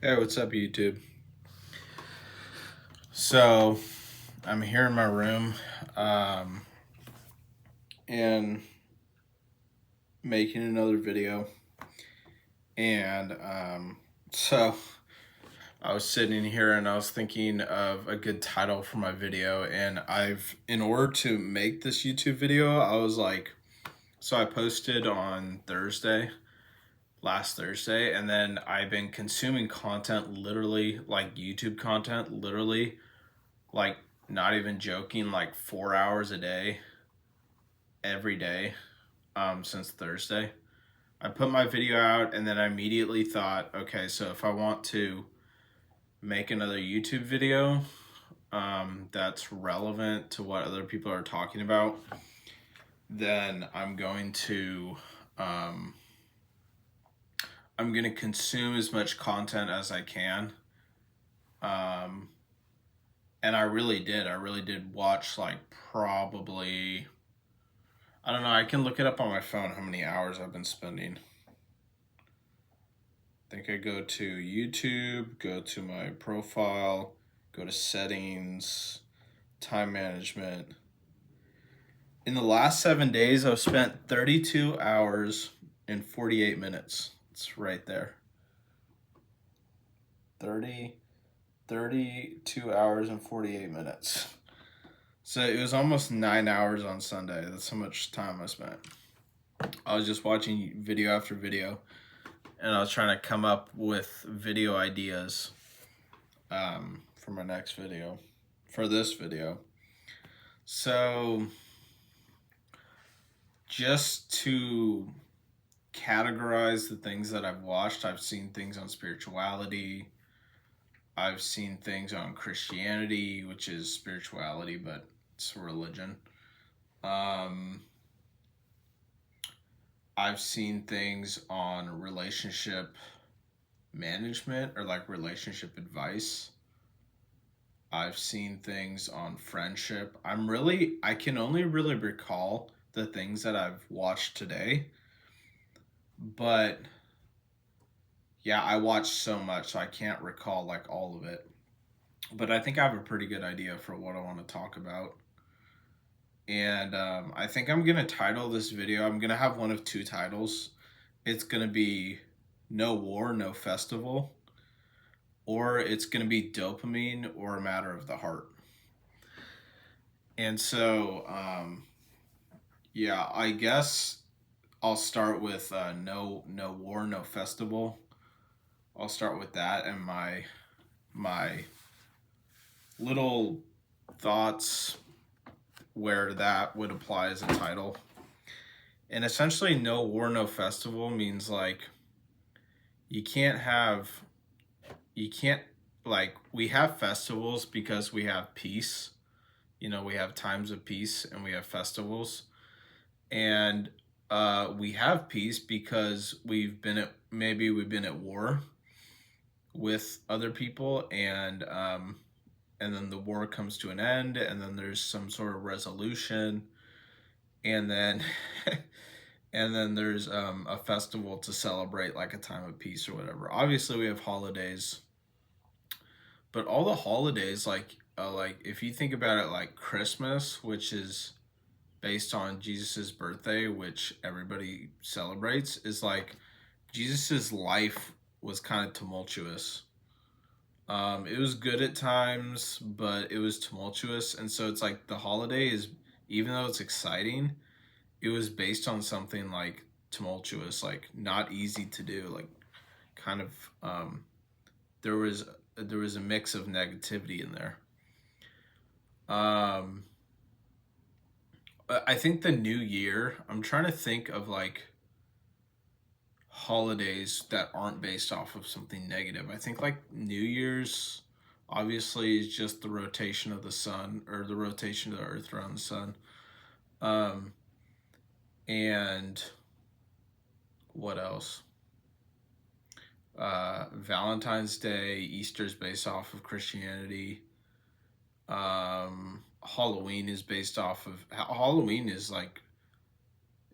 Hey, what's up, YouTube? So, I'm here in my room, um, and making another video. And so I was sitting here and I was thinking of a good title for my video. And in order to make this YouTube video, I was like, so I posted on last Thursday, and then I've been consuming content literally, like YouTube content, literally like not even joking, like 4 hours a day, every day, since Thursday. I put my video out and then I immediately thought, okay, so if I want to make another YouTube video that's relevant to what other people are talking about, then um, I'm going to consume as much content as I can. Um, and I really did. I really did watch like probably, I don't know, I can look it up on my phone how many hours I've been spending. I think I go to YouTube, go to my profile, go to settings, time management. In the last 7 days, I've spent 32 hours and 48 minutes. It's right there. 32 hours and 48 minutes. So it was almost 9 hours on Sunday. That's how much time I spent. I was just watching video after video, and I was trying to come up with video ideas for my next video, for this video. So, just to categorize the things that I've watched, I've seen things on spirituality. I've seen things on Christianity, which is spirituality, but it's religion. I've seen things on relationship management or like relationship advice. I've seen things on friendship. I can only really recall the things that I've watched today. But yeah, I watched so much, so I can't recall like all of it. But I think I have a pretty good idea for what I want to talk about. And I think I'm going to title this video, I'm going to have one of two titles. It's going to be No War, No Festival, or it's going to be Dopamine or A Matter of the Heart. And so, yeah, I guess I'll start with no war, no festival. I'll start with that and my little thoughts where that would apply as a title. And essentially, no war, no festival means like you can't have, you can't, like, we have festivals because we have peace. You know, we have times of peace and we have festivals. And we have peace because we've been at war with other people, and then the war comes to an end, and then there's some sort of resolution, and then and then there's a festival to celebrate like a time of peace or whatever. Obviously, we have holidays, but all the holidays, like if you think about it, like Christmas, which is based on Jesus's birthday, which everybody celebrates, is like Jesus's life was kind of tumultuous. It was good at times, but it was tumultuous, and so it's like the holiday is, even though it's exciting, it was based on something like tumultuous, like not easy to do, like kind of there was a mix of negativity in there. I think the new year, I'm trying to think of like holidays that aren't based off of something negative. I think like New Year's obviously is just the rotation of the sun, or the rotation of the earth around the sun. Um, and what else? Valentine's Day, Easter's based off of Christianity. Halloween is based off of, Halloween is like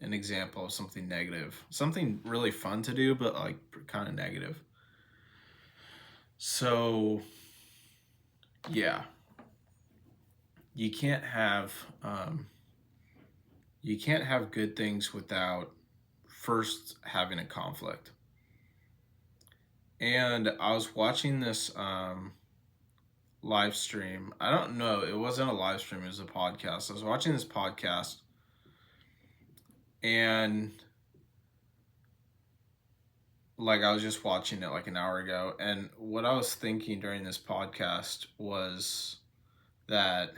an example of something negative, something really fun to do, but like kind of negative. So yeah, you can't have um, you can't have good things without first having a conflict. And I was watching this live stream. I don't know, it wasn't a live stream, it was a podcast. I was watching this podcast, and like I was just watching it like an hour ago, and what I was thinking during this podcast was that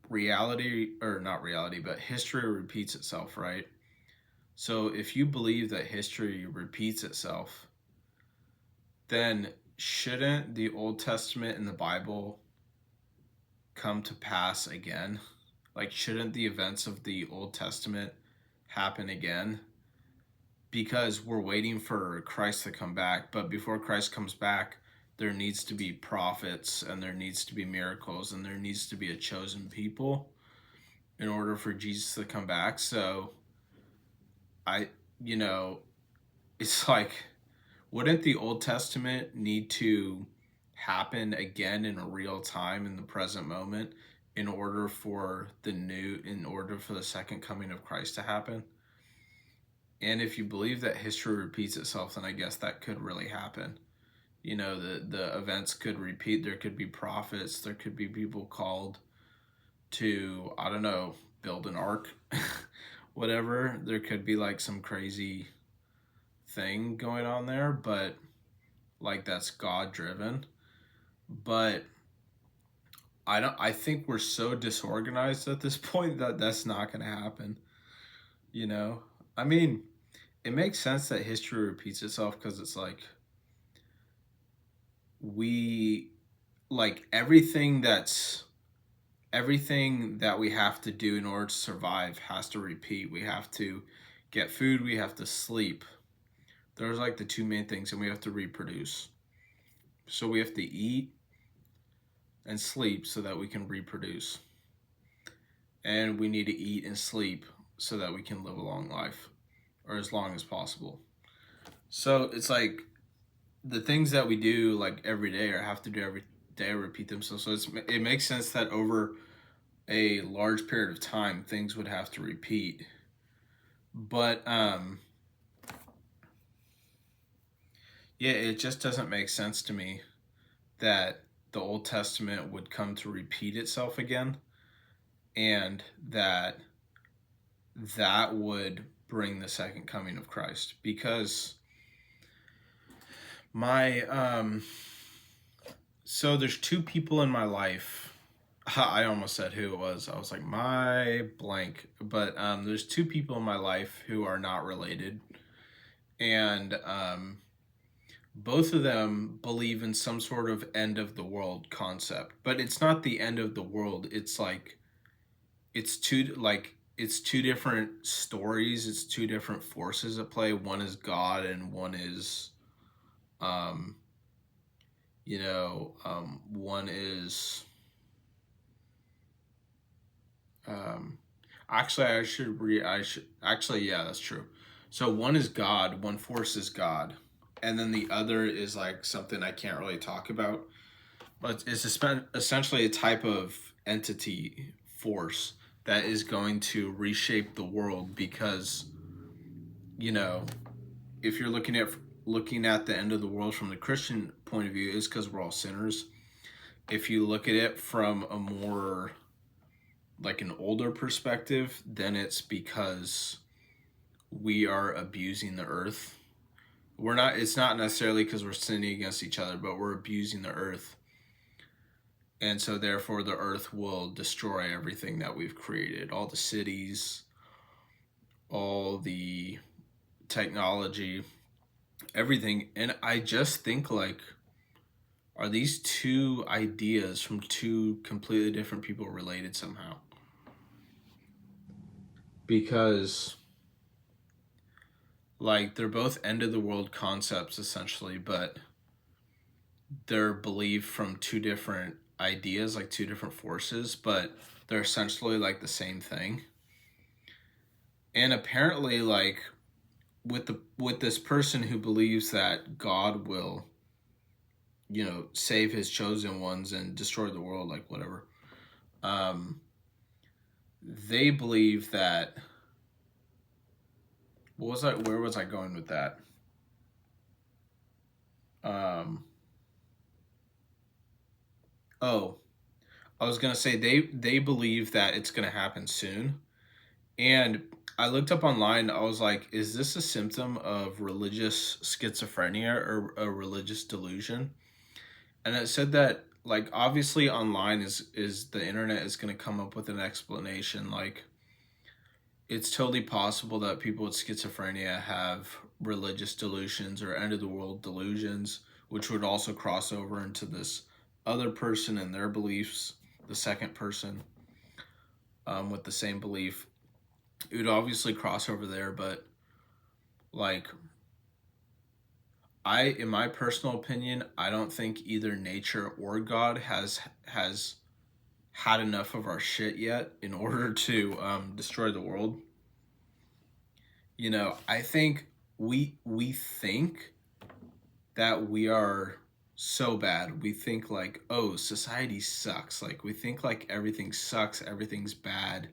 reality, or not reality, but history repeats itself, right? So if you believe that history repeats itself, then shouldn't the Old Testament and the Bible come to pass again? Like, shouldn't the events of the Old Testament happen again? Because we're waiting for Christ to come back, but before Christ comes back, there needs to be prophets, and there needs to be miracles, and there needs to be a chosen people in order for Jesus to come back. So I, you know, it's like, wouldn't the Old Testament need to happen again in a real time in the present moment in order for the second coming of Christ to happen? And if you believe that history repeats itself, then I guess that could really happen. The events could repeat. There could be prophets, there could be people called to, I don't know, build an ark, whatever. There could be like some crazy thing going on there, but like that's God driven. But I think we're so disorganized at this point that that's not going to happen, you know? I mean, it makes sense that history repeats itself because it's like we like everything that we have to do in order to survive has to repeat. We have to get food, we have to sleep. There's like the two main things, and we have to reproduce. So we have to eat and sleep so that we can reproduce. And we need to eat and sleep so that we can live a long life, or as long as possible. So it's like the things that we do like every day or have to do every day repeat themselves. So it makes sense that over a large period of time things would have to repeat. But yeah, it just doesn't make sense to me that the Old Testament would come to repeat itself again, and that would bring the second coming of Christ. Because my so there's two people in my life. I almost said who it was. I was like, my blank. But there's two people in my life who are not related, and both of them believe in some sort of end of the world concept. But it's not the end of the world. It's like it's two different stories. It's two different forces at play. One is God, and one is um, one is um, actually I should actually, yeah, that's true. So one is God, one force is God, and then the other is like something I can't really talk about, but it's essentially a type of entity force that is going to reshape the world. Because you know if you're looking at the end of the world from the Christian point of view, is because we're all sinners. If you look at it from a more like an older perspective, then it's because we are abusing the earth. It's not necessarily because we're sinning against each other, but we're abusing the earth. And so therefore the earth will destroy everything that we've created, all the cities, all the technology, everything. And I just think like, are these two ideas from two completely different people related somehow? Because like they're both end of the world concepts essentially, but they're believed from two different ideas, like two different forces, but they're essentially like the same thing. And apparently, like, with this person who believes that God will, save his chosen ones and destroy the world, like whatever. Um, they believe that. What was I? Where was I going with that? Um, oh, I was gonna say they believe that it's gonna happen soon, and I looked up online. I was like, is this a symptom of religious schizophrenia or a religious delusion? And it said that, like, obviously online is the internet is going to come up with an explanation. Like, it's totally possible that people with schizophrenia have religious delusions or end of the world delusions, which would also cross over into this other person and their beliefs, the second person, with the same belief. It would obviously cross over there, but like, in my personal opinion, I don't think either nature or God has had enough of our shit yet in order to destroy the world. I think we think that we are so bad. We think like, oh, society sucks. Like, we think like everything sucks, everything's bad,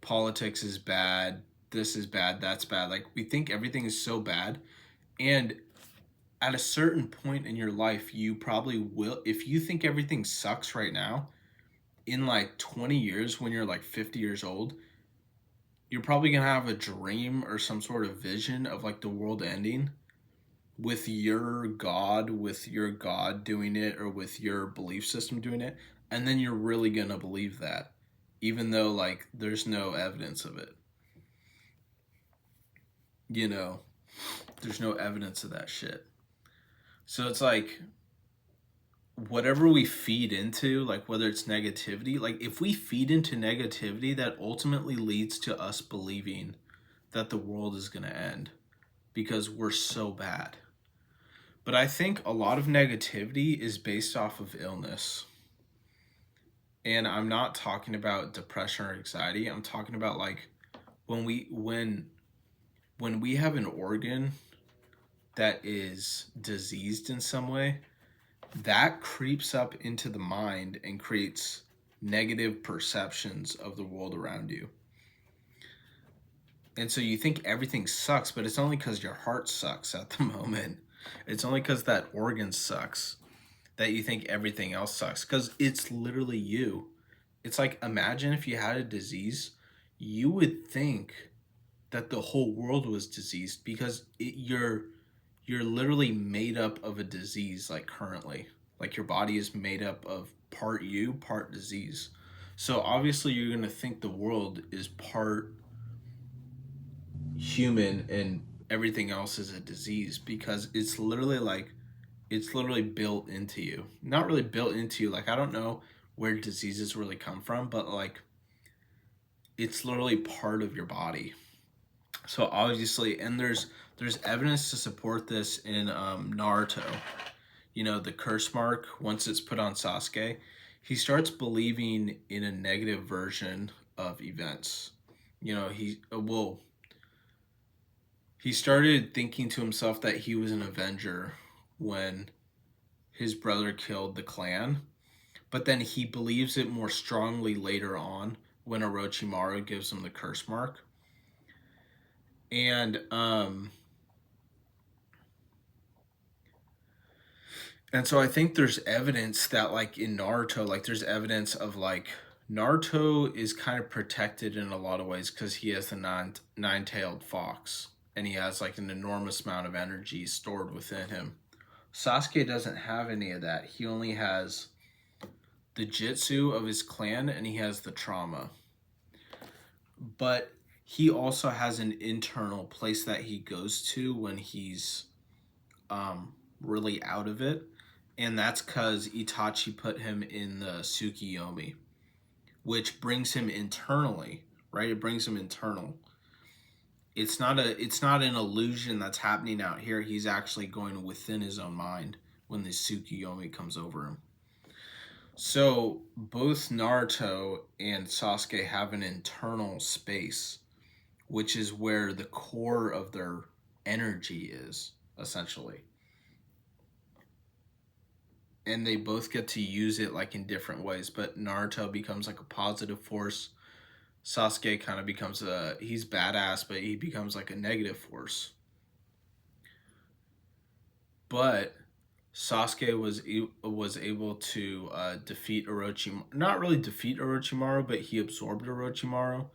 politics is bad, this is bad, that's bad. Like, we think everything is so bad, and at a certain point in your life, you probably will. If you think everything sucks right now, in like 20 years, when you're like 50 years old, you're probably going to have a dream or some sort of vision of like the world ending with your God doing it, or with your belief system doing it. And then you're really going to believe that, even though like there's no evidence of it. There's no evidence of that shit. So it's like, whatever we feed into, like whether it's negativity, like if we feed into negativity, that ultimately leads to us believing that the world is going to end because we're so bad. But I think a lot of negativity is based off of illness. And I'm not talking about depression or anxiety. I'm talking about like when we have an organ that is diseased in some way, that creeps up into the mind and creates negative perceptions of the world around you. And so you think everything sucks, but it's only because your heart sucks at the moment. It's only because that organ sucks that you think everything else sucks, because it's literally you. It's like, imagine if you had a disease, you would think that the whole world was diseased because you're literally made up of a disease, like currently. Like, your body is made up of part you, part disease. So obviously you're going to think the world is part human and everything else is a disease, because it's literally built into you. Not really built into you. Like, I don't know where diseases really come from, but like, it's literally part of your body. So obviously, and there's evidence to support this in Naruto. The curse mark, once it's put on Sasuke, he starts believing in a negative version of events. He started thinking to himself that he was an Avenger when his brother killed the clan, but then he believes it more strongly later on when Orochimaru gives him the curse mark. And so I think there's evidence that, like, in Naruto, like, there's evidence of like Naruto is kind of protected in a lot of ways because he has the nine-tailed fox, and he has like an enormous amount of energy stored within him. Sasuke doesn't have any of that. He only has the jutsu of his clan, and he has the trauma. But he also has an internal place that he goes to when he's really out of it. And that's because Itachi put him in the Tsukiyomi, which brings him internally, right? It brings him internal. It's not an illusion that's happening out here. He's actually going within his own mind when the Tsukiyomi comes over him. So both Naruto and Sasuke have an internal space, which is where the core of their energy is, essentially. And they both get to use it like in different ways, but Naruto becomes like a positive force. Sasuke kind of becomes he's badass, but he becomes like a negative force. But Sasuke was able to defeat Orochimaru. Not really defeat Orochimaru, but he absorbed Orochimaru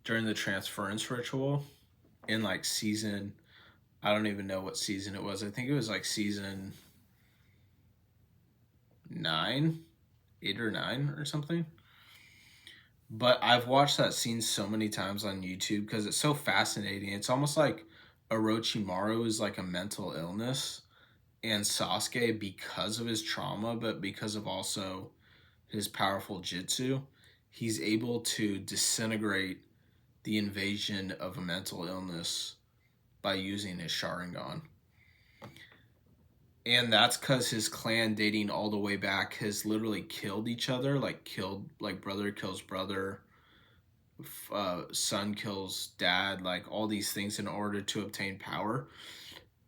during the transference ritual in like season. I don't even know what season it was. I think it was like season 9, 8 or 9 or something. But I've watched that scene so many times on YouTube because it's so fascinating. It's almost like Orochimaru is like a mental illness, and Sasuke, because of his trauma, but because of also his powerful jutsu, he's able to disintegrate the invasion of a mental illness by using his Sharingan. And that's because his clan, dating all the way back, has literally killed each other, like brother kills brother, son kills dad, like all these things in order to obtain power.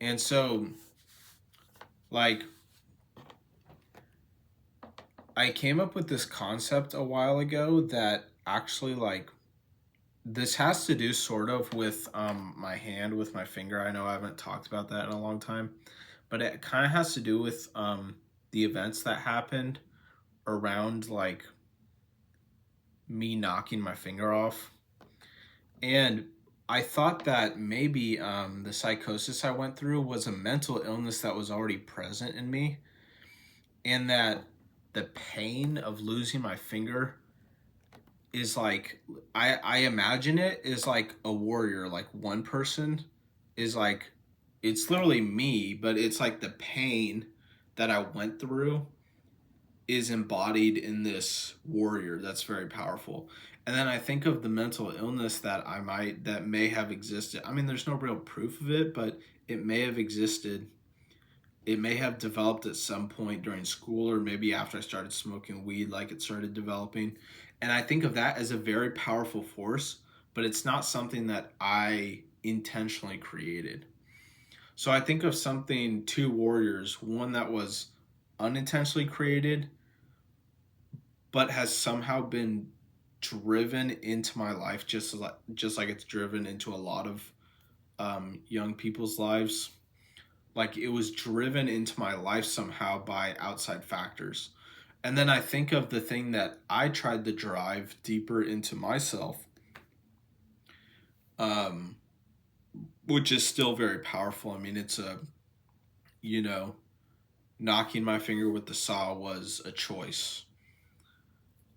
And so, like, I came up with this concept a while ago that actually, like, this has to do sort of with my hand, with my finger. I know I haven't talked about that in a long time, but it kind of has to do with the events that happened around like me knocking my finger off. And I thought that maybe the psychosis I went through was a mental illness that was already present in me, and that the pain of losing my finger is like, I imagine it is like a warrior. Like one person is like, it's literally me, but it's like the pain that I went through is embodied in this warrior that's very powerful. And then I think of the mental illness that may have existed. I mean, there's no real proof of it, but it may have existed. It may have developed at some point during school, or maybe after I started smoking weed, like it started developing. And I think of that as a very powerful force, but it's not something that I intentionally created. So I think of something, two warriors, one that was unintentionally created, but has somehow been driven into my life, just like it's driven into a lot of young people's lives. Like it was driven into my life somehow by outside factors. And then I think of the thing that I tried to drive deeper into myself, um, which is still very powerful. I mean, it's you know, knocking my finger with the saw was a choice.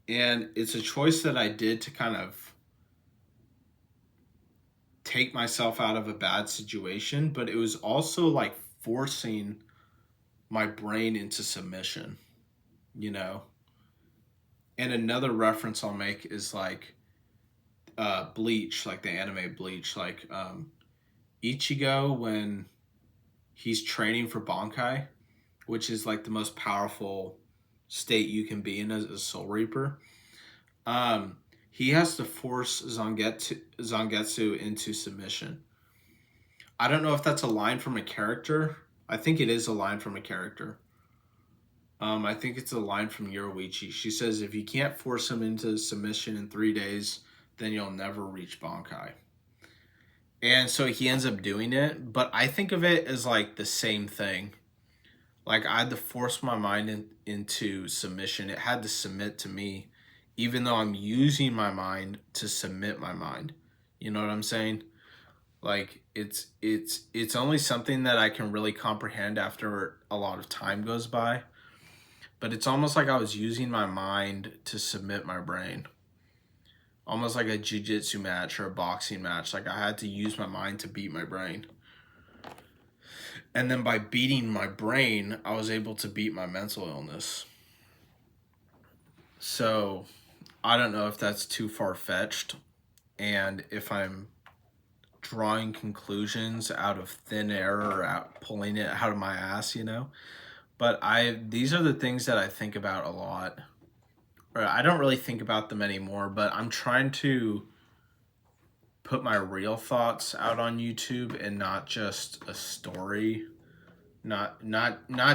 And it's a choice that I did to kind of take myself out of a bad situation, but it was also like forcing my brain into submission, you know? And another reference I'll make is like Bleach, like the anime Bleach, like Ichigo when he's training for Bankai, which is like the most powerful state you can be in as a Soul Reaper. Um, he has to force Zangetsu into submission. I don't know if that's a line from a character. I think it is a line from a character. I think it's a line from Yoruichi. She says, if you can't force him into submission in 3 days, then you'll never reach Bankai. And so he ends up doing it, but I think of it as like the same thing. Like I had to force my mind into submission. It had to submit to me, even though I'm using my mind to submit my mind. You know what I'm saying? Like it's only something that I can really comprehend after a lot of time goes by. But it's almost like I was using my mind to submit my brain. Almost like a jiu-jitsu match or a boxing match. Like I had to use my mind to beat my brain. And then by beating my brain, I was able to beat my mental illness. So I don't know if that's too far-fetched and if I'm drawing conclusions out of thin air or pulling it out of my ass, you know? But these are the things that I think about a lot. Or I don't really think about them anymore, but I'm trying to put my real thoughts out on YouTube and not just a story. Not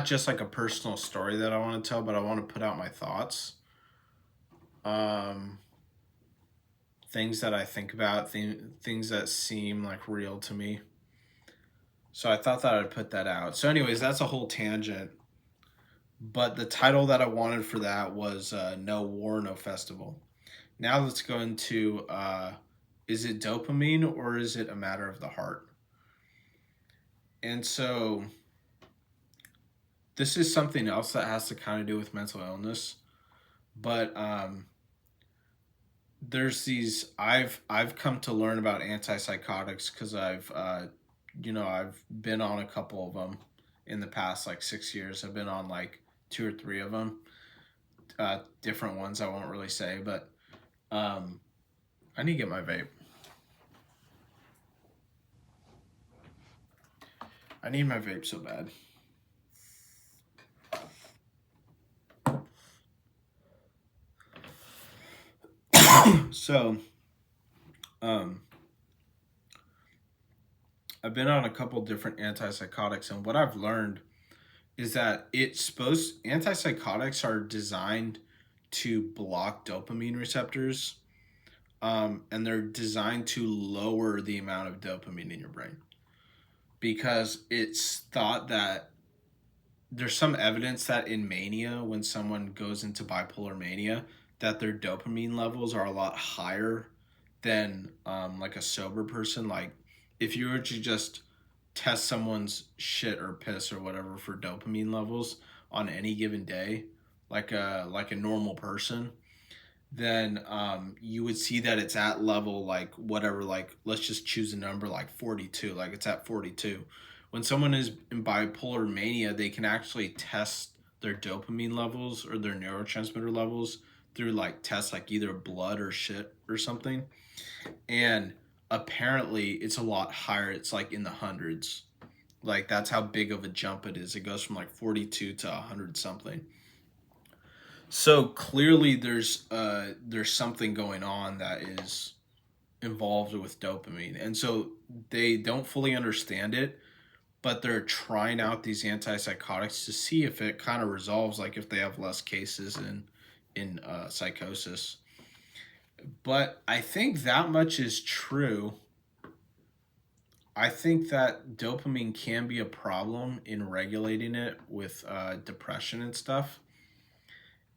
just like a personal story that I want to tell, but I want to put out my thoughts. Um, things that I think about, things that seem like real to me. So I thought that I'd put that out. So, anyways, that's a whole tangent. But the title that I wanted for that was No War, No Festival. Now let's go into is it dopamine or is it a matter of the heart? And so this is something else that has to kind of do with mental illness. But there's these I've come to learn about antipsychotics because I've been on a couple of them in the past like 6 years. I've been on like two or three of them, different ones. I won't really say, but I need to get my vape. I need my vape so bad. So, um, I've been on a couple different antipsychotics, and what I've learned is that antipsychotics are designed to block dopamine receptors, and they're designed to lower the amount of dopamine in your brain because it's thought that there's some evidence that in mania, when someone goes into bipolar mania, that their dopamine levels are a lot higher than like a sober person. Like if you were to just test someone's shit or piss or whatever for dopamine levels on any given day, like a normal person, then you would see that it's at level like whatever, like let's just choose a number like 42, like it's at 42. When someone is in bipolar mania, they can actually test their dopamine levels or their neurotransmitter levels through like tests like either blood or shit or something. And apparently it's a lot higher. It's like in the hundreds. Like that's how big of a jump it is. It goes from like 42 to 100 something. So clearly there's something going on that is involved with dopamine. And so they don't fully understand it, but they're trying out these antipsychotics to see if it kind of resolves, like if they have less cases in psychosis. But I think that much is true. I think that dopamine can be a problem in regulating it with depression and stuff.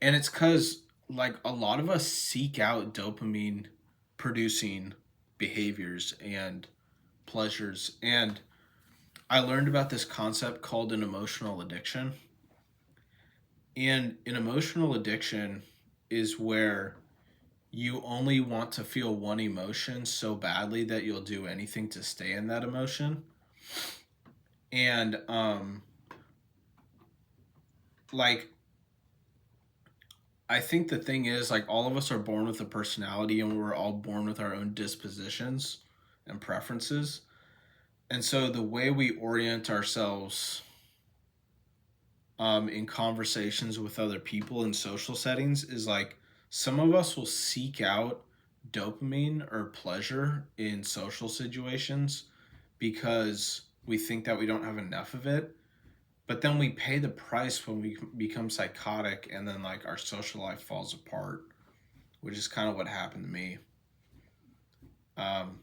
And it's because, like, a lot of us seek out dopamine producing behaviors and pleasures. And I learned about this concept called an emotional addiction. And an emotional addiction is where you only want to feel one emotion so badly that you'll do anything to stay in that emotion. And like I think the thing is, like, all of us are born with a personality and we're all born with our own dispositions and preferences. And so the way we orient ourselves in conversations with other people in social settings is like some of us will seek out dopamine or pleasure in social situations because we think that we don't have enough of it. But then we pay the price when we become psychotic and then like our social life falls apart, which is kind of what happened to me. Um,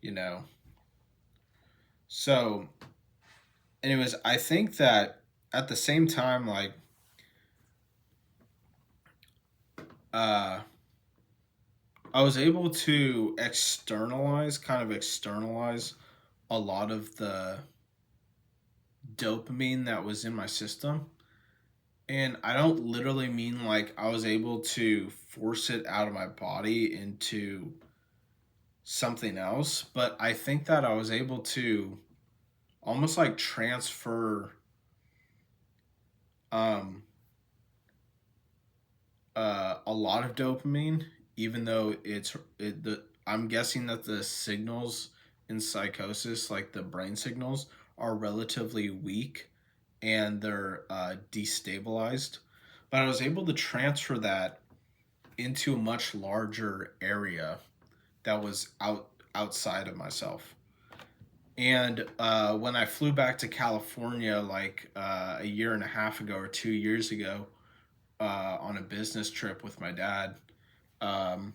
you know. So, anyways, I think that at the same time, like, uh, I was able to externalize a lot of the dopamine that was in my system. And I don't literally mean like I was able to force it out of my body into something else, but I think that I was able to almost like transfer um, a lot of dopamine, even though I'm guessing that the signals in psychosis, like the brain signals, are relatively weak and they're destabilized. But I was able to transfer that into a much larger area. that was outside of myself. And when I flew back to California like a year and a half ago or 2 years ago on a business trip with my dad,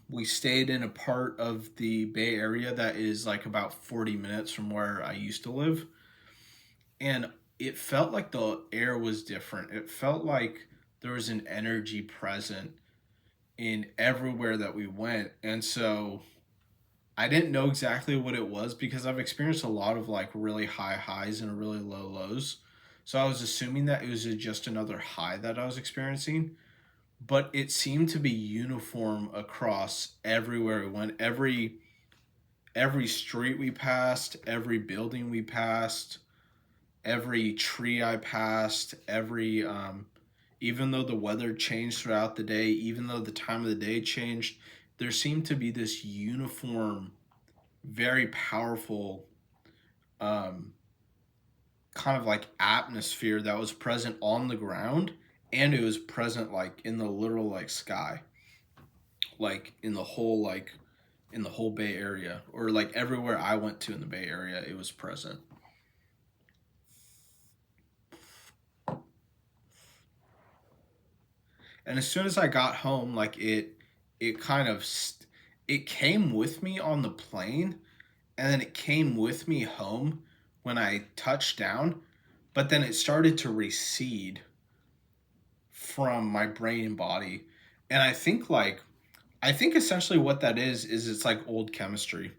we stayed in a part of the Bay Area that is like about 40 minutes from where I used to live. And it felt like the air was different. It felt like there was an energy present in everywhere that we went. And so I didn't know exactly what it was because I've experienced a lot of like really high highs and really low lows. So I was assuming that it was just another high that I was experiencing, but it seemed to be uniform across everywhere we went. Every street we passed, every building we passed, every tree I passed, every even though the weather changed throughout the day, even though the time of the day changed, there seemed to be this uniform, very powerful um, kind of like atmosphere that was present on the ground, and it was present like in the literal like sky, like in the whole Bay Area, or like everywhere I went to in the Bay Area, it was present. And as soon as I got home, like it kind of it came with me on the plane, and then it came with me home when I touched down, but then it started to recede from my brain and body. And I think essentially what that is it's like old chemistry.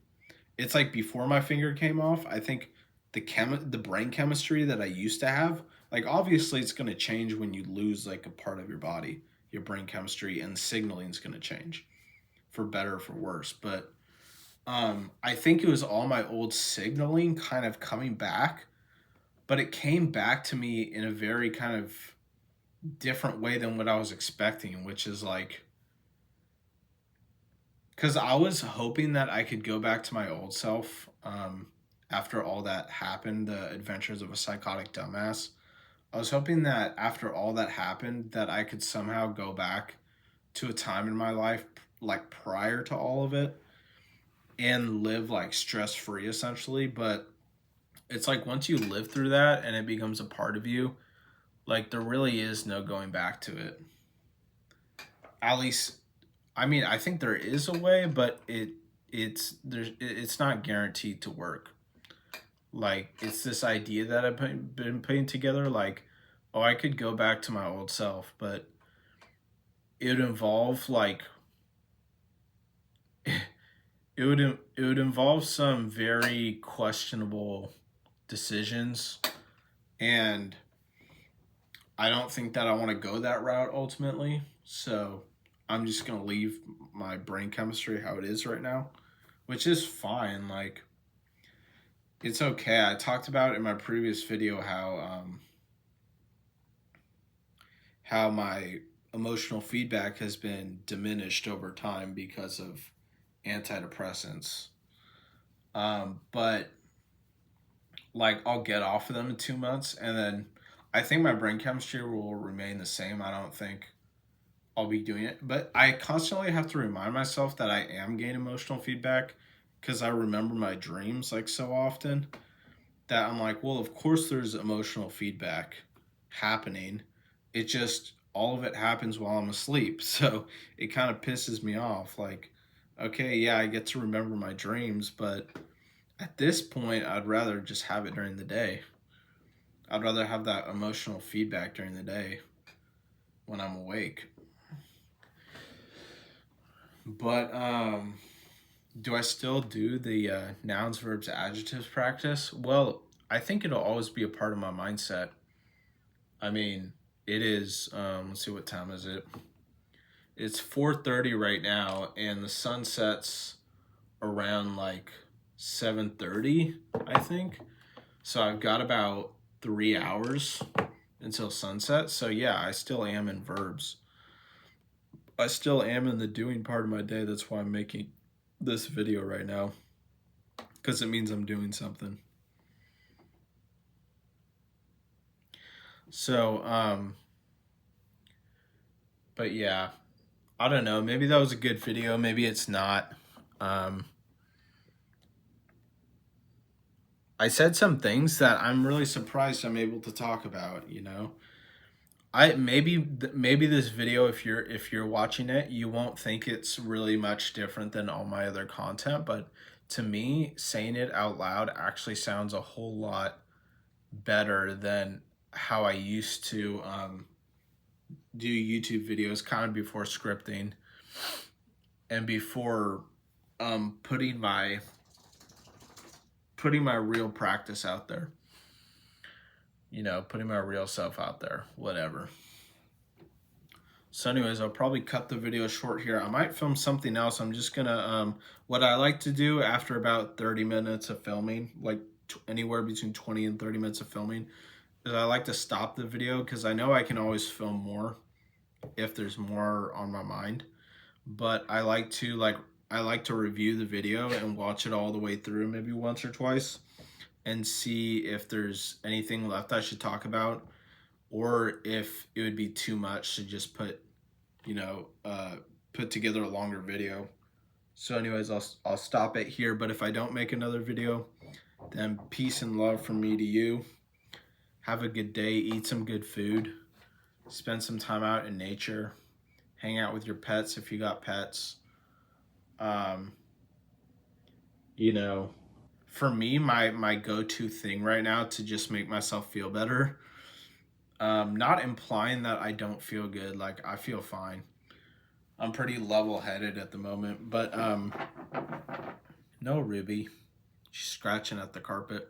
It's like before my finger came off, I think the brain chemistry that I used to have, like obviously it's going to change when you lose like a part of your body, your brain chemistry and signaling is going to change for better or for worse. But I think it was all my old signaling kind of coming back, but it came back to me in a very kind of different way than what I was expecting, which is like because I was hoping that I could go back to my old self after all that happened, the adventures of a psychotic dumbass. I was hoping that after all that happened, that I could somehow go back to a time in my life like prior to all of it and live like stress free essentially. But it's like once you live through that and it becomes a part of you, like there really is no going back to it. At least I mean, I think there is a way, but it's not guaranteed to work. Like it's this idea that been putting together. Like, oh, I could go back to my old self, but it would involve like it would involve some very questionable decisions, and I don't think that I want to go that route ultimately. So I'm just gonna leave my brain chemistry how it is right now, which is fine. Like it's okay. I talked about in my previous video how my emotional feedback has been diminished over time because of antidepressants. But like I'll get off of them in 2 months, and then I think my brain chemistry will remain the same. I don't think I'll be doing it, but I constantly have to remind myself that I am getting emotional feedback because I remember my dreams like so often that I'm like, well, of course there's emotional feedback happening. It just all of it happens while I'm asleep. So it kind of pisses me off. Like, okay, yeah, I get to remember my dreams, but at this point, I'd rather just have it during the day. I'd rather have that emotional feedback during the day when I'm awake. But do I still do the nouns, verbs, adjectives practice? Well, I think it'll always be a part of my mindset. I mean, it is. Let's see, what time is it? It's 4:30 right now, and the sun sets around like 7:30, I think. So I've got about 3 hours until sunset. So yeah, I still am in verbs. I still am in the doing part of my day. That's why I'm making this video right now, because it means I'm doing something. So, but yeah, I don't know. Maybe that was a good video. Maybe it's not. Um, I said some things that I'm really surprised I'm able to talk about, you know. I maybe this video, if you're watching it, you won't think it's really much different than all my other content, but to me, saying it out loud actually sounds a whole lot better than how I used to do YouTube videos kind of before scripting and before putting my real practice out there. You know, putting my real self out there, whatever. So anyways, I'll probably cut the video short here. I might film something else. I'm just gonna, what I like to do after about 30 minutes of filming, like anywhere between 20 and 30 minutes of filming, is I like to stop the video because I know I can always film more if there's more on my mind. But I like to review the video and watch it all the way through maybe once or twice and see if there's anything left I should talk about, or if it would be too much to just put together a longer video. So anyways, I'll stop it here, but if I don't make another video, then peace and love from me to you. Have a good day, eat some good food, spend some time out in nature, hang out with your pets if you got pets. You know, for me, my go-to thing right now to just make myself feel better, not implying that I don't feel good, like I feel fine. I'm pretty level-headed at the moment, but no, Ruby, she's scratching at the carpet.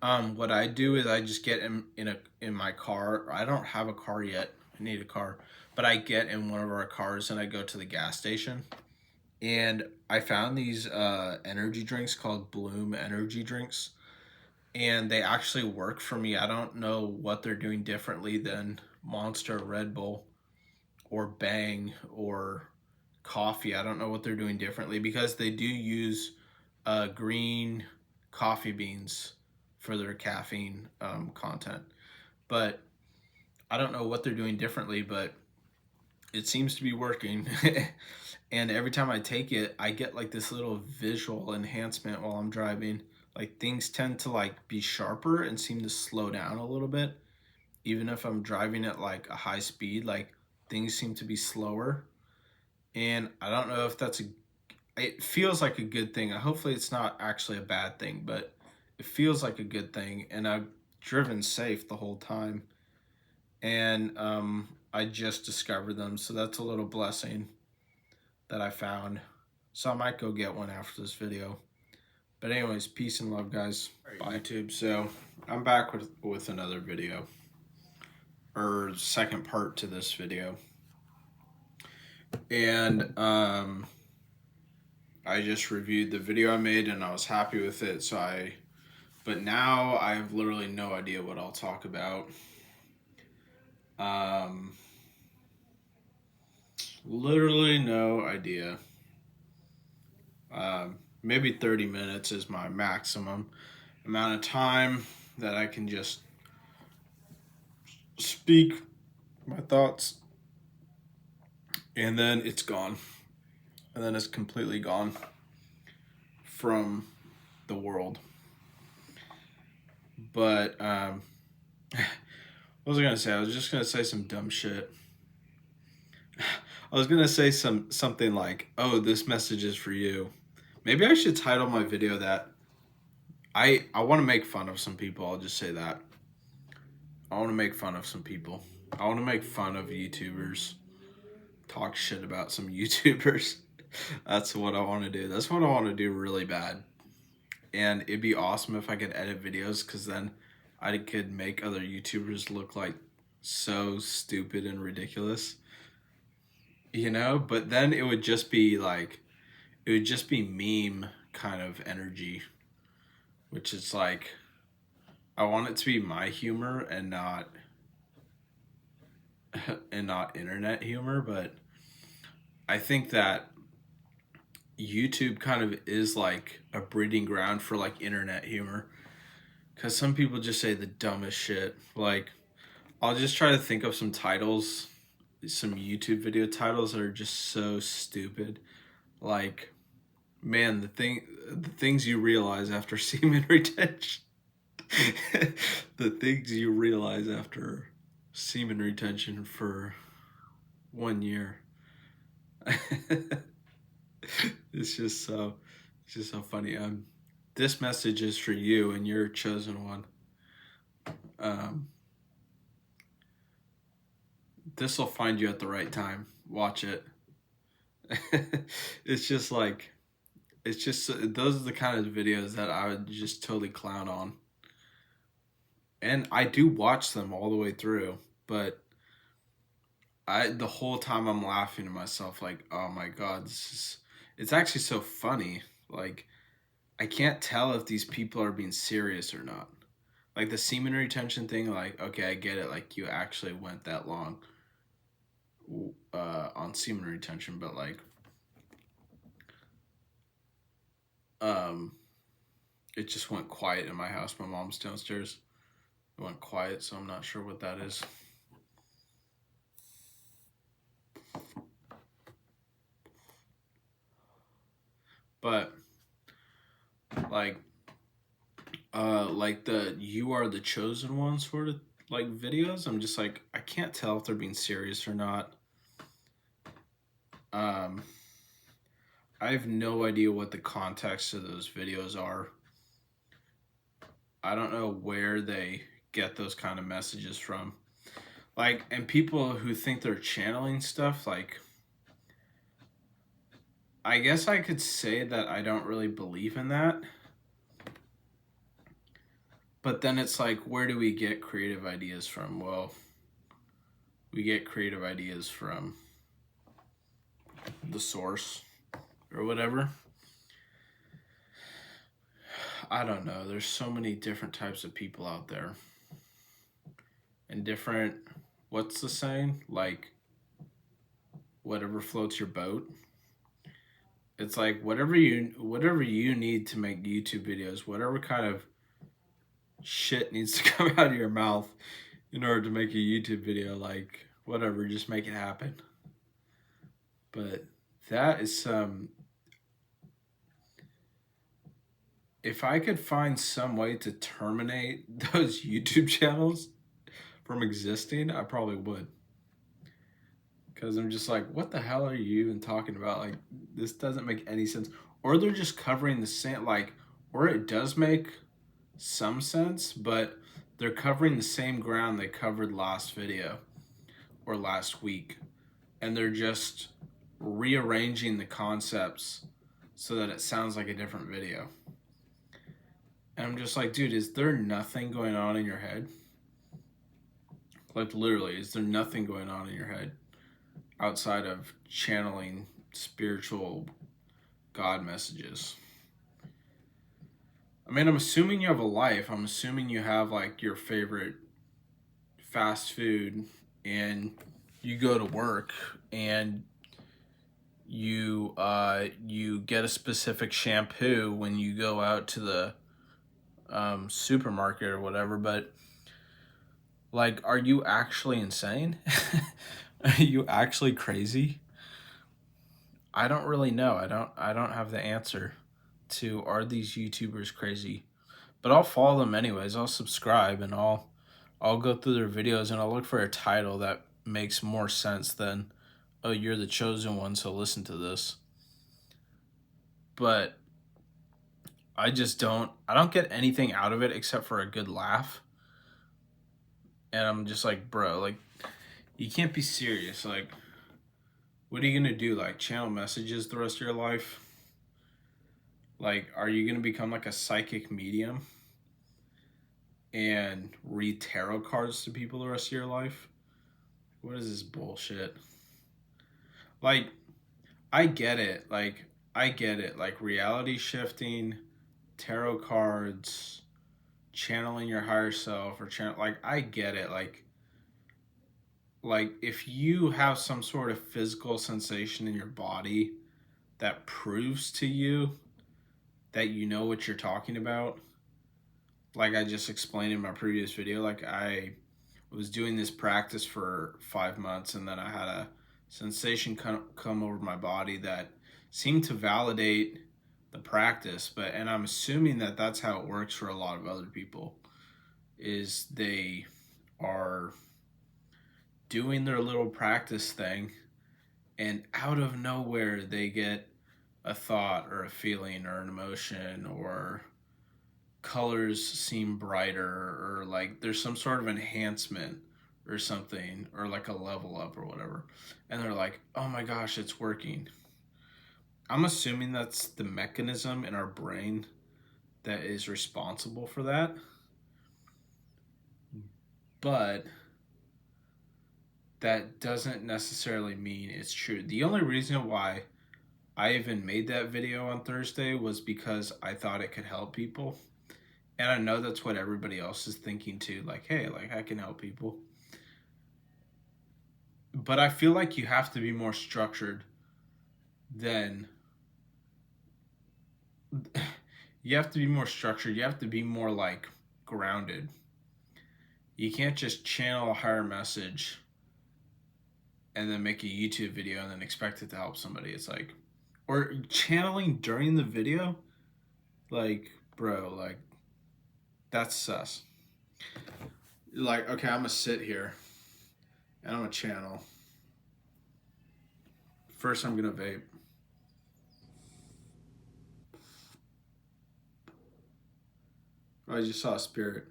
What I do is I just get in my car. I don't have a car yet. I need a car, but I get in one of our cars and I go to the gas station. And I found these energy drinks called Bloom energy drinks, and they actually work for me. I don't know what they're doing differently than Monster, Red Bull, or Bang, or coffee. I don't know what they're doing differently because they do use green coffee beans for their caffeine content. But I don't know what they're doing differently, but it seems to be working. And every time I take it, I get like this little visual enhancement while I'm driving. Like things tend to like be sharper and seem to slow down a little bit. Even if I'm driving at like a high speed, like things seem to be slower. And I don't know if it feels like a good thing. Hopefully it's not actually a bad thing, but it feels like a good thing. And I've driven safe the whole time. And I just discovered them. So that's a little blessing that I found. So I might go get one after this video. But anyways, peace and love, guys. Bye, YouTube. So I'm back with another video, or second part to this video. And I just reviewed the video I made and I was happy with it. But now I have literally no idea what I'll talk about. Literally no idea. Maybe 30 minutes is my maximum amount of time that I can just speak my thoughts, and then it's gone. And then it's completely gone from the world. But what was I gonna say? I was just gonna say some dumb shit. I was gonna say something like, "Oh, this message is for you." Maybe I should title my video that. I want to make fun of some people. I'll just say that. I want to make fun of some people. I want to make fun of YouTubers. Talk shit about some YouTubers. That's what I want to do. That's what I want to do really bad. And it'd be awesome if I could edit videos, because then I could make other YouTubers look like so stupid and ridiculous. You know? But then it would just be like, it would just be meme kind of energy, which is like, I want it to be my humor and not internet humor. But I think that YouTube kind of is like a breeding ground for like internet humor, because some people just say the dumbest shit. Like, I'll just try to think of some titles, some YouTube video titles that are just so stupid. Like, Man, the things you realize after semen retention. The things you realize after semen retention for 1 year. It's just so funny. This message is for you and your chosen one. This will find you at the right time. Watch it. It's just like, it's just, those are the kind of videos that I would just totally clown on. And I do watch them all the way through, but the whole time I'm laughing to myself like, oh my god, it's actually so funny. Like, I can't tell if these people are being serious or not. Like the semen retention thing, like, okay, I get it. Like, you actually went that long on semen retention, but like, it just went quiet in my house. My mom's downstairs. It went quiet, so I'm not sure what that is. But like the "you are the chosen one" sort of like videos, I'm just like, I can't tell if they're being serious or not. Um, I have no idea what the context of those videos are. I don't know where they get those kind of messages from. Like, and people who think they're channeling stuff, like, I guess I could say that I don't really believe in that. But then it's like, where do we get creative ideas from? Well, we get creative ideas from the source or whatever. I don't know. There's so many different types of people out there. And different, what's the saying? Like, whatever floats your boat. It's like whatever you need to make YouTube videos, whatever kind of shit needs to come out of your mouth in order to make a YouTube video, like, whatever, just make it happen. But that is some, if I could find some way to terminate those YouTube channels from existing, I probably would. Because I'm just like, what the hell are you even talking about? Like, this doesn't make any sense. Or they're just covering the same, like, or it does make some sense, but they're covering the same ground they covered last video or last week. And they're just rearranging the concepts so that it sounds like a different video. And I'm just like, dude, is there nothing going on in your head? Like, literally, is there nothing going on in your head outside of channeling spiritual God messages? I mean, I'm assuming you have a life. I'm assuming you have like your favorite fast food and you go to work and you get a specific shampoo when you go out to the supermarket or whatever, but like, are you actually insane? Are you actually crazy? I don't really know. I don't have the answer to, are these YouTubers crazy? But I'll follow them anyways. I'll subscribe and I'll go through their videos and I'll look for a title that makes more sense than, oh, you're the chosen one, so listen to this. But I don't get anything out of it except for a good laugh. And I'm just like, bro, like, you can't be serious. Like, what are you gonna do? Like, channel messages the rest of your life? Like, are you gonna become like a psychic medium and read tarot cards to people the rest of your life? What is this bullshit? Like, I get it. Like, I get it. Like, reality shifting, tarot cards, channeling your higher self, or like, I get it. Like if you have some sort of physical sensation in your body that proves to you that you know what you're talking about, like I just explained in my previous video, like I was doing this practice for 5 months and then I had a sensation come over my body that seemed to validate the practice, but and I'm assuming that that's how it works for a lot of other people, is they are doing their little practice thing, and out of nowhere they get a thought or a feeling or an emotion, or colors seem brighter, or like there's some sort of enhancement or something, or like a level up or whatever, and they're like, oh my gosh, it's working. I'm assuming that's the mechanism in our brain that is responsible for that, but that doesn't necessarily mean it's true. The only reason why I even made that video on Thursday was because I thought it could help people. And I know that's what everybody else is thinking too. Like, hey, like I can help people. But I feel like you have to be more structured than you have to be more structured. You have to be more like grounded. You can't just channel a higher message and then make a YouTube video and then expect it to help somebody. It's like, or channeling during the video, like, bro, like, that's sus. Like, okay, I'm gonna sit here and I'm gonna channel. First, I'm gonna vape. Oh, I just saw a spirit.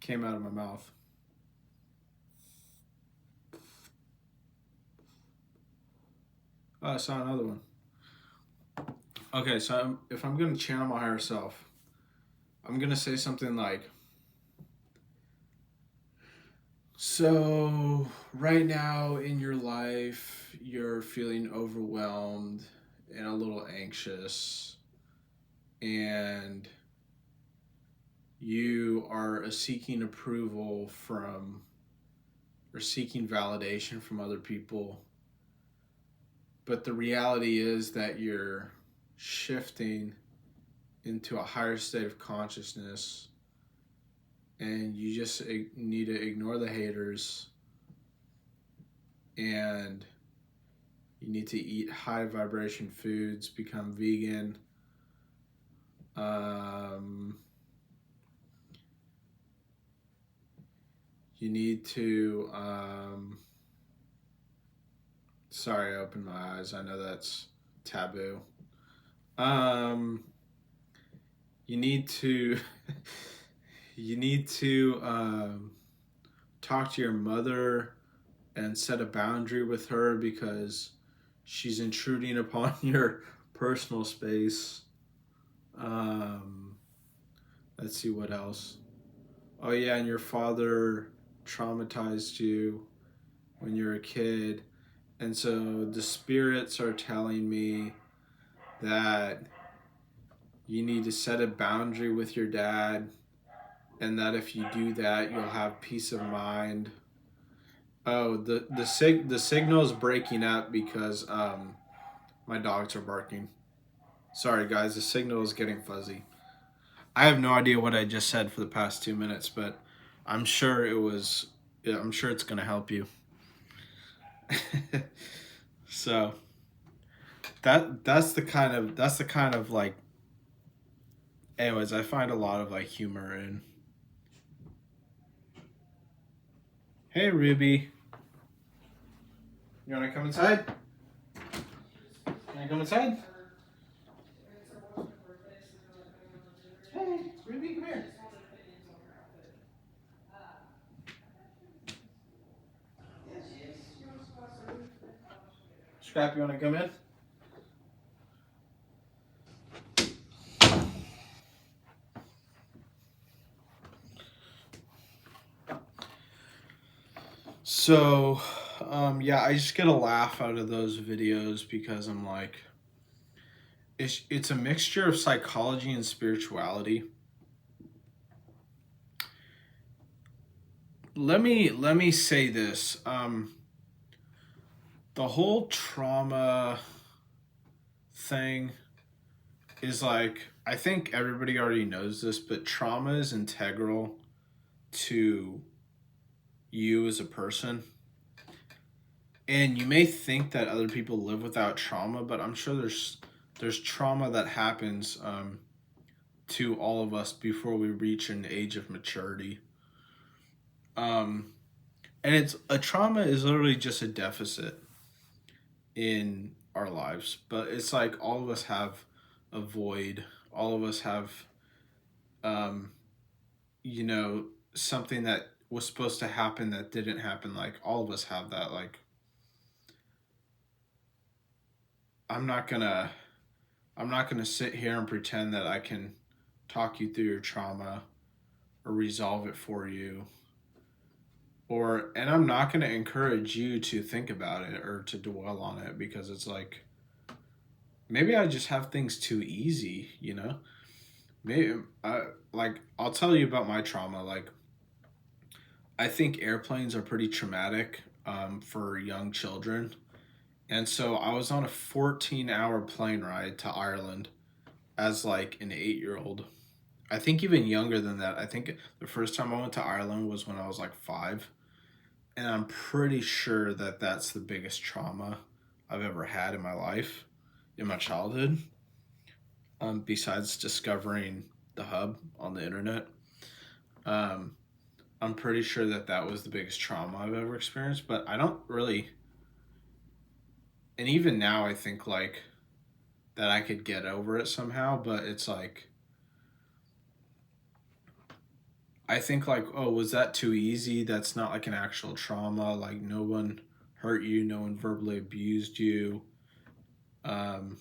Came out of my mouth. Oh, I saw another one. Okay, so if I'm gonna channel my higher self, I'm gonna say something like, so right now in your life, you're feeling overwhelmed and a little anxious, and you are seeking approval from, or seeking validation from other people. But the reality is that you're shifting into a higher state of consciousness, and you just need to ignore the haters, and you need to eat high vibration foods, become vegan, you need to sorry, I opened my eyes, I know that's taboo. You need to you need to talk to your mother and set a boundary with her because she's intruding upon your personal space. Let's see what else. Oh yeah, and your father traumatized you when you were a kid, and so the spirits are telling me that you need to set a boundary with your dad, and that if you do that, you'll have peace of mind. Oh, the signal is breaking up because my dogs are barking. Sorry guys, the signal is getting fuzzy. I have no idea what I just said for the past 2 minutes, but I'm sure it was. Yeah, I'm sure it's gonna help you. So that's the kind of like. Anyways, I find a lot of like humor in. Hey Ruby, you wanna come inside? You wanna come inside? Hey Ruby, come here. Scrap, you wanna come in? So, yeah, I just get a laugh out of those videos because I'm like, it's a mixture of psychology and spirituality. Let me say this. The whole trauma thing is like, I think everybody already knows this, but trauma is integral to you as a person. And you may think that other people live without trauma, but I'm sure there's there's trauma that happens to all of us before we reach an age of maturity. Um, and it's a trauma is literally just a deficit in our lives, but it's like all of us have a void. All of us have, um, you know, something that was supposed to happen that didn't happen. Like all of us have that. Like I'm not gonna, I'm not gonna sit here and pretend that I can talk you through your trauma or resolve it for you, and I'm not going to encourage you to think about it or to dwell on it, because it's like maybe I just have things too easy, you know. Maybe I'll tell you about my trauma. Like I think airplanes are pretty traumatic for young children, and so I was on a 14-hour plane ride to Ireland as like an 8-year old. I think even younger than that. I think the first time I went to Ireland was when I was like 5. And I'm pretty sure that that's the biggest trauma I've ever had in my life, in my childhood, besides discovering the hub on the internet. Um, I'm pretty sure that that was the biggest trauma I've ever experienced, but I don't really, and even now I think like that I could get over it somehow, but it's like, I think like, oh, was that too easy? That's not like an actual trauma. Like no one hurt you, no one verbally abused you. Um,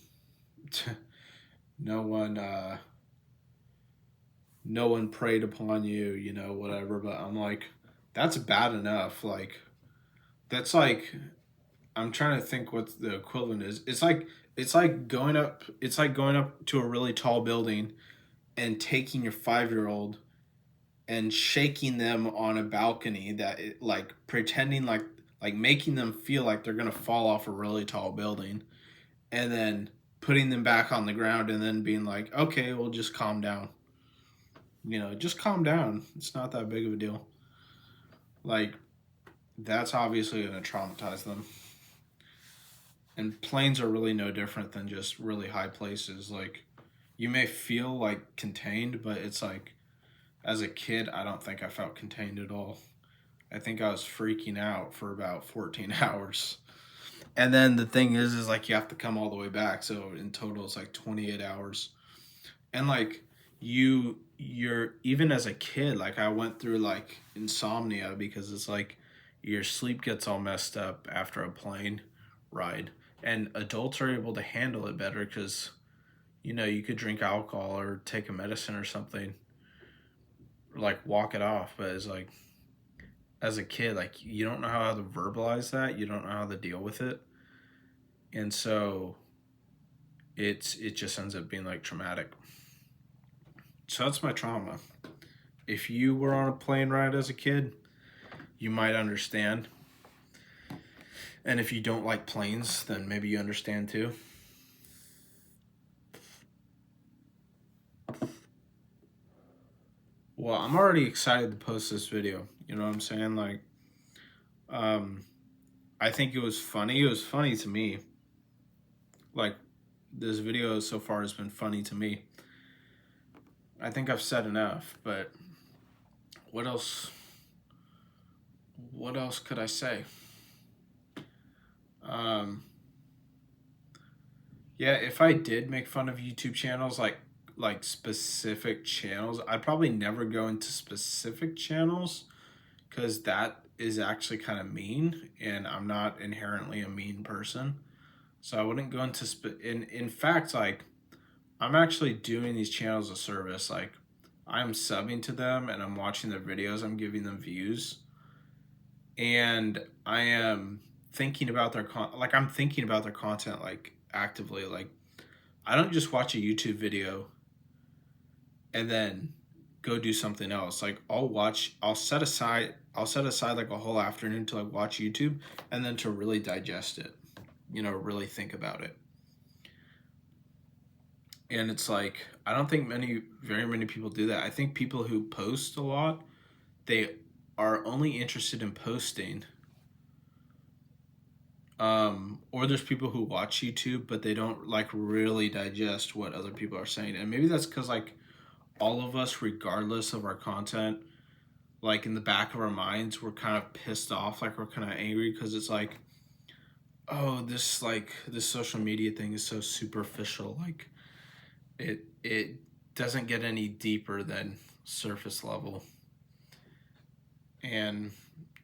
no one no one preyed upon you, you know, whatever. But I'm like, that's bad enough. Like that's like, I'm trying to think what the equivalent is. It's like going up to a really tall building and taking your 5-year old and shaking them on a balcony, like pretending like making them feel like they're gonna fall off a really tall building, and then putting them back on the ground and then being like, okay, we'll just calm down. You know, just calm down. It's not that big of a deal. Like, that's obviously going to traumatize them. And planes are really no different than just really high places. Like, you may feel like contained, but it's like, as a kid, I don't think I felt contained at all. I think I was freaking out for about 14 hours. And then the thing is like you have to come all the way back. So in total, it's like 28 hours. And like you're even as a kid, like I went through like insomnia because it's like your sleep gets all messed up after a plane ride. And adults are able to handle it better because, you know, you could drink alcohol or take a medicine or something, or like walk it off. But it's like, as a kid, like you don't know how to verbalize that. You don't know how to deal with it. And so it just ends up being like traumatic. So that's my trauma. If you were on a plane ride as a kid, you might understand. And if you don't like planes, then maybe you understand too. Well, I'm already excited to post this video. You know what I'm saying? Like, um, I think it was funny. It was funny to me. Like, this video so far has been funny to me. I think I've said enough, but what else? What else could I say? Um, yeah, if I did make fun of YouTube channels, like specific channels, I'd probably never go into specific channels because that is actually kind of mean, and I'm not inherently a mean person. So I wouldn't go into in fact, like I'm actually doing these channels a service. Like I'm subbing to them and I'm watching their videos, I'm giving them views, and I am thinking about their like I'm thinking about their content like actively. Like I don't just watch a YouTube video and then go do something else. Like I'll set aside like a whole afternoon to like watch YouTube and then to really digest it, you know, really think about it. And it's like I don't think very many people do that. I think people who post a lot, they are only interested in posting Or there's people who watch YouTube, but they don't like really digest what other people are saying. And maybe that's because like all of us, regardless of our content, like in the back of our minds, we're kind of pissed off, like we're kind of angry because it's like, oh, this social media thing is so superficial. Like it doesn't get any deeper than surface level. And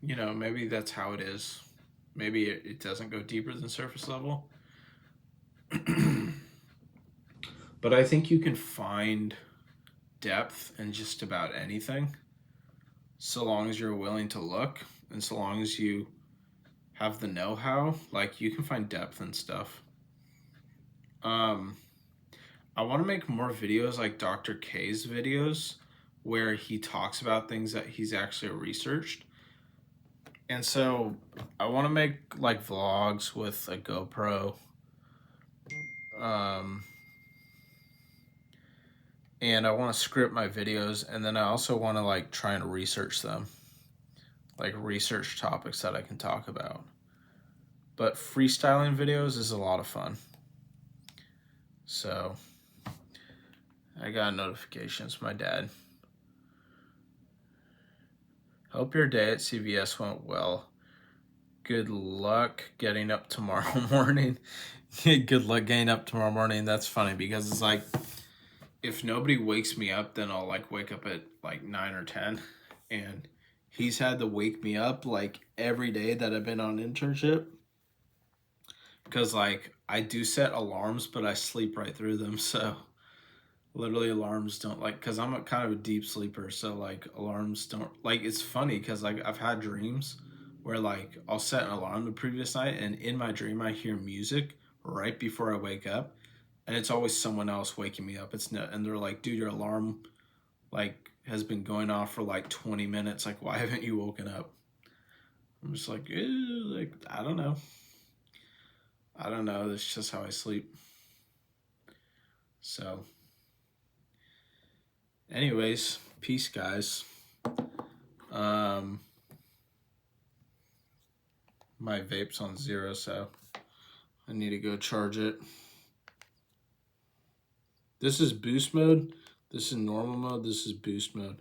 maybe that's how it is. Maybe it doesn't go deeper than surface level. But I think you can find depth in just about anything, so long as you're willing to look and so long as you have the know-how. Like, you can find depth and stuff. I want to make more videos like Dr. K's videos, where he talks about things that he's actually researched. And so I want to make like vlogs with a GoPro. And I want to script my videos, and then I also want to like try and research them, like research topics that I can talk about. But freestyling videos is a lot of fun. So I got notifications. My dad. Hope your day at CVS went well. Good luck getting up tomorrow morning. Good luck getting up tomorrow morning. That's funny because it's like, if nobody wakes me up, then I'll like wake up at like 9 or 10. And he's had to wake me up like every day that I've been on internship. Because like I do set alarms, but I sleep right through them. So literally alarms don't like, because I'm a kind of a deep sleeper. So like alarms don't like, it's funny because like I've had dreams where like I'll set an alarm the previous night, and in my dream I hear music right before I wake up. And it's always someone else waking me up. It's not, and they're like, dude, your alarm like has been going off for like 20 minutes. Like, why haven't you woken up? I'm just like, like I don't know. That's just how I sleep. So, anyways, peace, guys. My vape's on 0, so I need to go charge it. This is boost mode. This is normal mode. This is boost mode.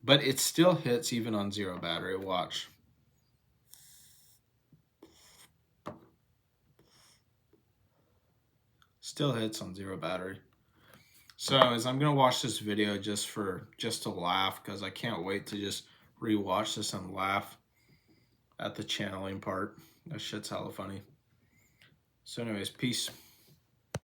But it still hits even on 0 battery. Watch. Still hits on 0 battery. So as I'm gonna watch this video just to laugh, because I can't wait to just rewatch this and laugh at the channeling part. That shit's hella funny. So anyways, peace.